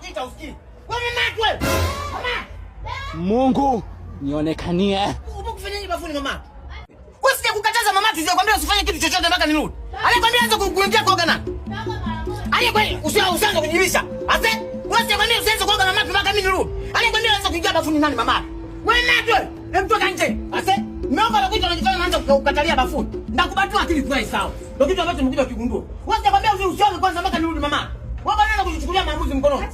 kita usikii. Wewe mama wewe. Mama. Mungu nionekanie. Unakufanya nini bafuni mama? Wewe sije kukataza mama tu sikwambia usifanye kitu chochote mpaka nirudi. Alikwambia anza kuingia kuoga na. Alikwambia usianze kujibisha. Ase wewe sije kwambia usianze kuoga na mama mpaka mimi nirudi. Alikwambia anza kuingia bafuni nani mama? Wewe mama wewe. Mtoka nje. Ase mmeomba na kitu unajifanya unaanza kukatalia bafuni. Ndakubatua akili kwa sawa. Ndio kitu ambacho nimekuja kugundua. Wewe sije kwambia usianze kwanza mpaka nirudi mama. Wewe bado kujichukulia maamuzi mkononi.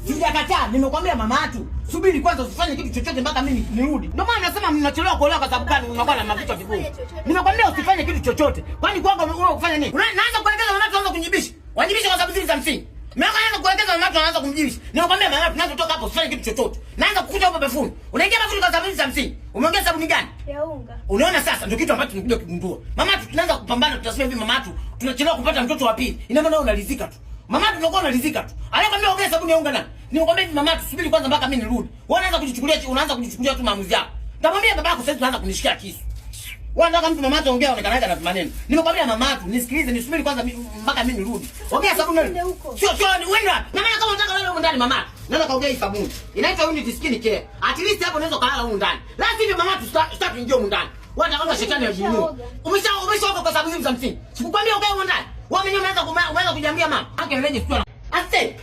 Sijakataa, nimekwambia mama atu, subiri kwanza usifanye kitu chochote mpaka mimi nirudi. Ndio maana nasema mnachelewa kuolewa kwa sababu gani unakuwa na mavitu vigumu. Nimekwambia usifanye kitu chochote. Kwani kwako wewe kufanya nini? Unaanza kuelekeza mama tuanze kunijibisha. Wajibisha kwa sababu zile za msingi. Naanza kuelekeza mama tuanze kumjibisha. Nimekwambia mama tunazotoka hapo usifanye kitu chochote. Naanza kukuja hapo bafuni. Unaingia bafuni kwa sababu za msingi. Umeongea sabuni gani? Ya unga. Unaona sasa ndio kitu ambacho tumekuja kugundua. Mama tunaanza kupambana tutasema hivi mama tu tunachelewa kupata mtoto wa pili. Ina maana unalizika tu. Mama tunakuwa unalizika tu. Alikwambia ongea sabuni ya unga nani? Nimekwambia hivi mama tusubiri kwanza mpaka mimi nirudi. Wewe unaanza kujichukulia tu maamuzi yako. Nitamwambia babako sasa tunaanza kunishikia kisu. Wewe unataka mtu mama ongea onekanaga na maneno. Nimekwambia mama tu nisikilize nisubiri kwanza mpaka mimi nirudi. Ongea sabuni nani? Sio ni wewe. Mama kama unataka lala huko ndani mama. Naweza kaongea hii sabuni. Inaitwa Unity Skin Care. At least hapo unaweza kulala huko ndani. Lazima hivi mama tu ingie huko ndani. Wewe unataka shetani ya jinu. Umeshaoga kwa sababu hizi za msingi. Sikukwambia ukae huko ndani. Wewe mwenyewe umeanza kujiambia mama. Ake neleje sio. Ase.